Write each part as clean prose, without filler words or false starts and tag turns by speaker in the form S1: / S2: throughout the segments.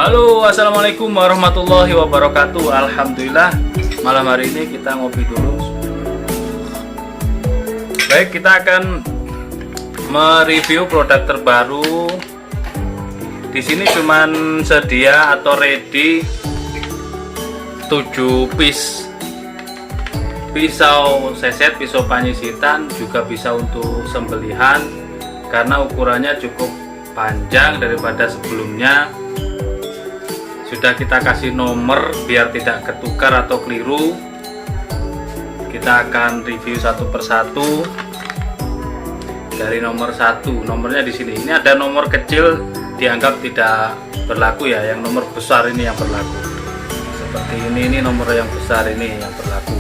S1: Halo, assalamualaikum warahmatullahi wabarakatuh. Alhamdulillah, malam hari ini kita ngopi dulu. Baik, kita akan mereview produk terbaru. Di sini cuman sedia atau ready 7 piece pisau seset, pisau panyisitan, juga bisa untuk sembelihan karena ukurannya cukup panjang daripada sebelumnya. Sudah kita kasih nomor biar tidak ketukar atau keliru. Kita akan review satu persatu. Dari nomor 1, nomornya di sini. Ini ada nomor kecil dianggap tidak berlaku ya, yang nomor besar ini yang berlaku. Seperti ini nomor yang besar ini yang berlaku.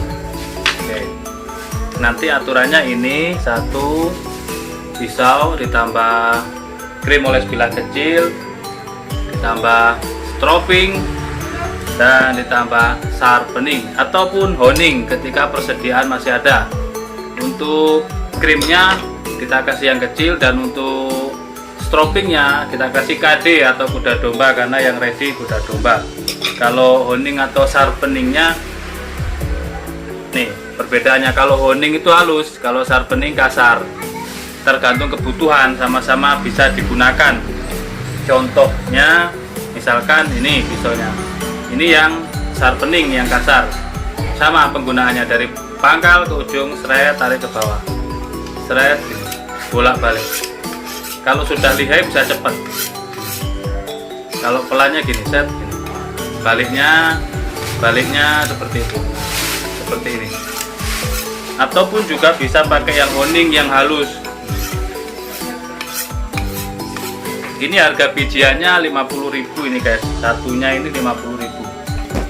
S1: Oke. Nanti aturannya ini 1 pisau ditambah krim oles bilah kecil, ditambah stropping, dan ditambah sharpening ataupun honing ketika persediaan masih ada. Untuk krimnya kita kasih yang kecil, dan untuk stroppingnya kita kasih KD atau kuda domba karena yang ready kuda domba. Kalau honing atau sharpeningnya nih perbedaannya, kalau honing itu halus, kalau sharpening kasar, tergantung kebutuhan, sama-sama bisa digunakan. Contohnya misalkan ini pisaunya, ini yang sharpening yang kasar, sama penggunaannya dari pangkal ke ujung, seret, tarik ke bawah, seret, bolak balik. Kalau sudah lihai bisa cepat, kalau pelannya gini, set gini. baliknya seperti itu, seperti ini. Ataupun juga bisa pakai yang honing yang halus. Ini harga bijiannya 50.000 ini guys, satunya ini 50.000.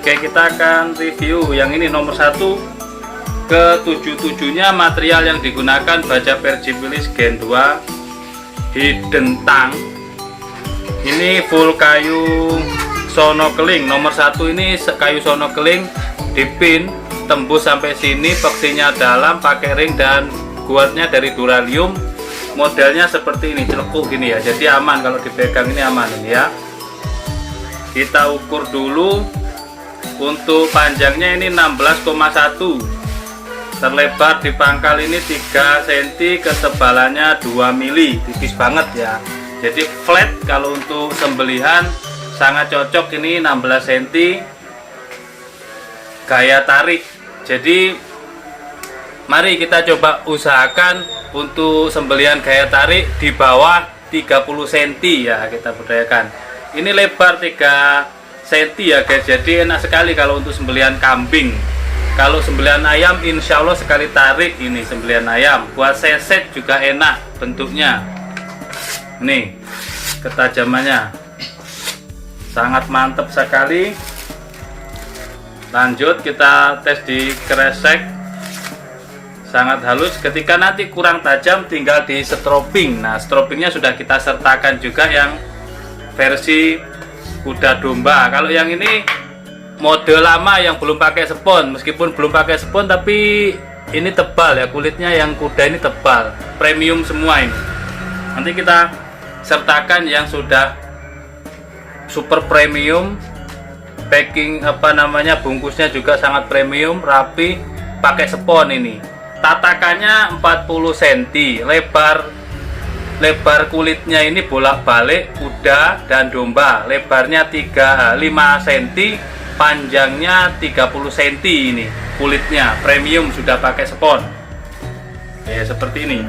S1: Oke, kita akan review yang ini nomor 1 ke 77-nya. Material yang digunakan baja Percipilis Gen 2 hidden tang. Ini full kayu sono keling. Nomor 1 ini kayu sono keling, dipin tembus sampai sini, peksinya dalam, pakai ring, dan guatnya dari duralium. Modelnya seperti ini, celekuk gini ya, jadi aman kalau dipegang, ini aman ini ya. Kita ukur dulu. Untuk panjangnya ini 16,1, terlebar di pangkal ini 3 cm, ketebalannya 2 mili, tipis banget ya. Jadi flat kalau untuk sembelihan sangat cocok. Ini 16 cm, gaya tarik. Jadi mari kita coba usahakan untuk sembelihan gaya tarik di bawah 30 cm ya, kita budayakan. Ini lebar 3 cm ya guys, jadi enak sekali kalau untuk sembelihan kambing. Kalau sembelihan ayam insya Allah sekali tarik ini sembelihan ayam. Buat seset juga enak bentuknya. Nih ketajamannya sangat mantap sekali. Lanjut kita tes di kresek, sangat halus. Ketika nanti kurang tajam tinggal di stropping. Nah, stroppingnya sudah kita sertakan juga yang versi kuda domba. Kalau yang ini mode lama yang belum pakai spons, meskipun belum pakai spons tapi ini tebal ya, kulitnya yang kuda ini tebal, premium semua ini. Nanti kita sertakan yang sudah super premium, packing bungkusnya juga sangat premium, rapi, pakai spons ini. Tatakannya 40 cm, lebar kulitnya ini bolak-balik kuda dan domba, lebarnya 5 cm, panjangnya 30 cm. Ini kulitnya premium, sudah pakai spons ya, seperti ini.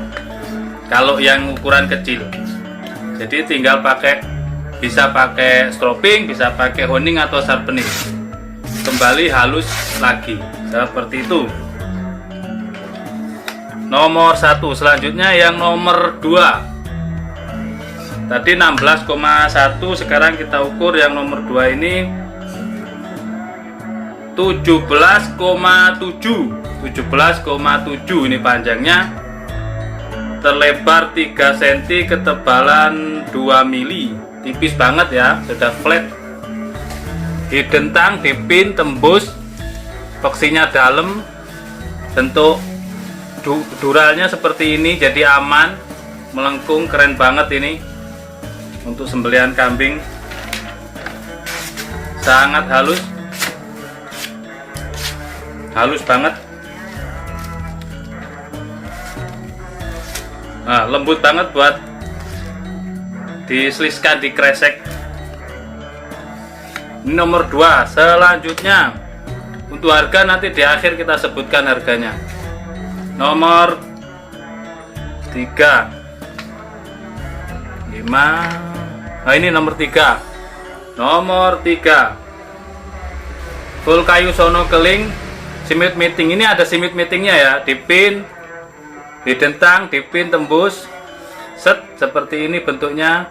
S1: Kalau yang ukuran kecil, jadi tinggal bisa pakai stropping, bisa pakai honing atau sharpening, kembali halus lagi seperti itu. Nomor 1. Selanjutnya yang nomor 2. Tadi 16,1, sekarang kita ukur yang nomor 2 ini 17,7 ini panjangnya, terlebar 3 cm, ketebalan 2 mili, tipis banget ya, sudah flat. Hidden tang, dipin tembus, peksinya dalam, bentuk duralnya seperti ini, jadi aman, melengkung, keren banget ini untuk sembelihan kambing. sangat halus, halus banget. Nah, lembut banget buat diseliskan di kresek. Ini nomor 2. Selanjutnya untuk harga nanti di akhir kita sebutkan harganya. Nomor 3, 5. Nah, ini nomor 3. Nomor 3 full kayu sono keling simit meeting. Ini ada simit meetingnya ya, dipin, didentang, dipin, tembus, set seperti ini bentuknya.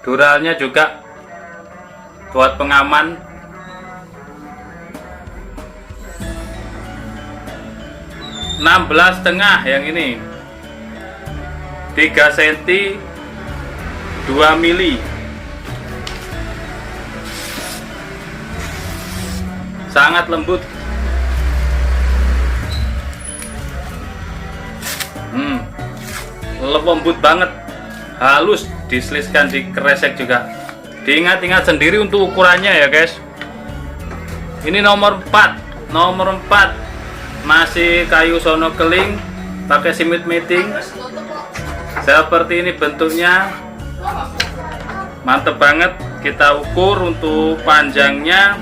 S1: Duralnya juga buat pengaman. (16,5) yang ini 3 cm 2 mili. Sangat lembut. Lembut banget, halus, diseliskan di kresek juga. Diingat-ingat sendiri untuk ukurannya ya guys. Ini nomor 4. Nomor 4 masih kayu sono keling pakai simit meeting. Seperti ini bentuknya, mantep banget. Kita ukur untuk panjangnya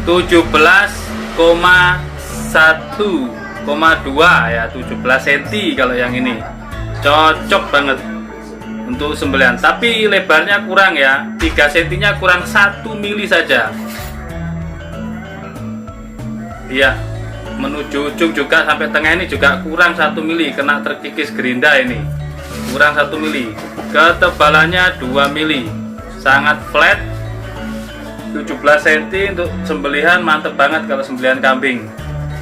S1: 17,1,2 ya, 17 cm kalau yang ini. Cocok banget untuk sembelihan, tapi lebarnya kurang ya, 3 cm nya kurang 1 mili saja. Iya, menuju ujung juga sampai tengah ini juga kurang 1 mili, kena terkikis gerinda ini. Kurang 1 mili. Ketebalannya 2 mili. Sangat flat. 17 cm untuk sembelihan, mantep banget kalau sembelihan kambing.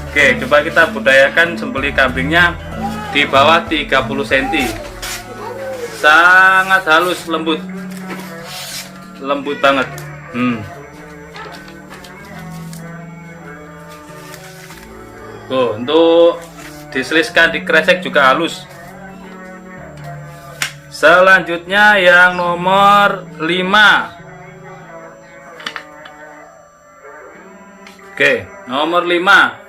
S1: Oke, coba kita budayakan sembelih kambingnya di bawah 30 cm. Sangat halus, lembut. Lembut banget. Untuk diseliskan di kresek juga halus. Selanjutnya yang nomor 5. Oke, nomor 5.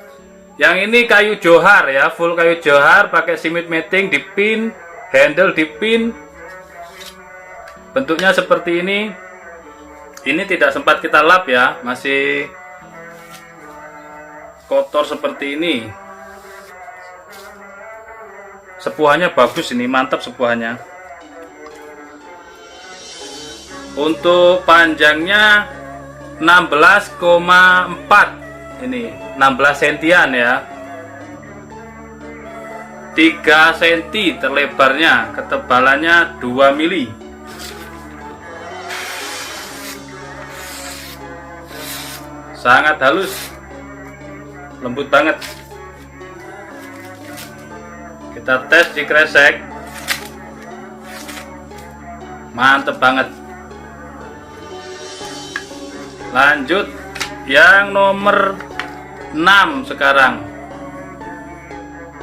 S1: Yang ini kayu johar ya, full kayu johar pakai simit meeting, dipin, handle dipin. Bentuknya seperti ini. Ini tidak sempat kita lap ya, masih kotor seperti ini. Sepuhannya bagus ini, mantap sepuhannya. Untuk panjangnya 16,4, ini 16 sentian ya, 3 cm terlebarnya, ketebalannya 2 mili. Sangat halus, lembut banget. Kita tes di kresek, mantep banget. Lanjut yang nomor 6 sekarang,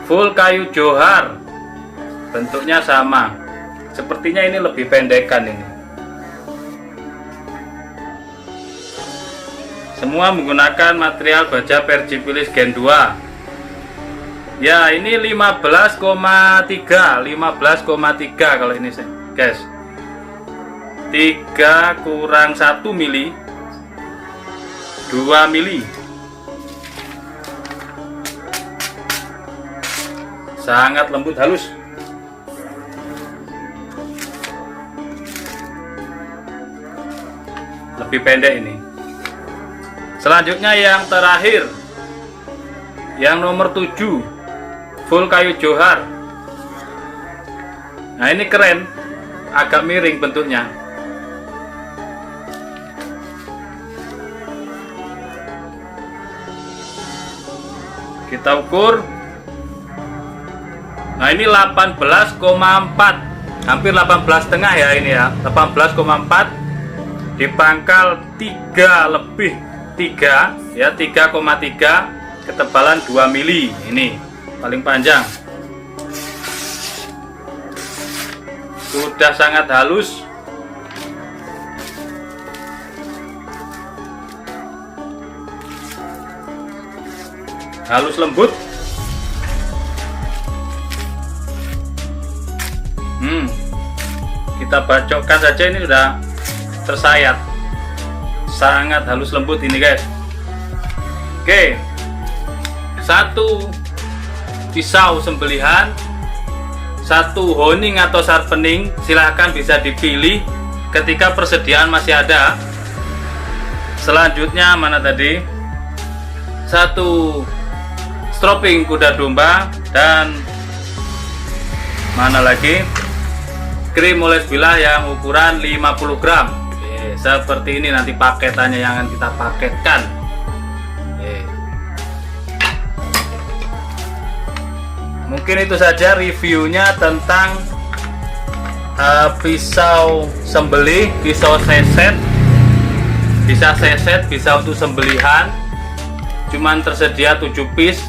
S1: full kayu johar, bentuknya sama. Sepertinya ini lebih pendekan ini. Semua menggunakan material baja Percipilis Gen 2. Ya, ini 15,3 kalau ini guys. 3 kurang 1 mili, 2 mili. Sangat lembut, halus. Lebih pendek ini. Selanjutnya yang terakhir, yang nomor 7, full kayu johar. Nah, ini keren, agak miring bentuknya. Kita ukur. Nah, ini 18,4, hampir 18,5 ya ini ya, 18,4 di pangkal 3 lebih 3 ya, 3,3, ketebalan 2 mili. Ini paling panjang. Sudah sangat halus. halus lembut. Kita bacokkan saja, ini sudah tersayat, sangat halus lembut ini guys. Oke, satu pisau sembelihan, satu honing atau sharpening, silahkan bisa dipilih ketika persediaan masih ada. Selanjutnya mana tadi, satu stropping kuda domba, dan mana lagi, krim oles bilah yang ukuran 50 gram. Oke, seperti ini nanti paketannya yang akan kita paketkan. Oke. Mungkin itu saja reviewnya tentang pisau sembelih, pisau seset. Bisa seset, bisa untuk sembelihan. Cuman tersedia 7 piece,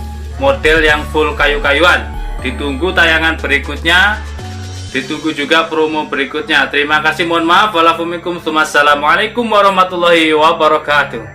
S1: model yang full kayu-kayuan. Ditunggu tayangan berikutnya, ditunggu juga promo berikutnya. Terima kasih, mohon maaf. Wassalamualaikum warahmatullahi wabarakatuh.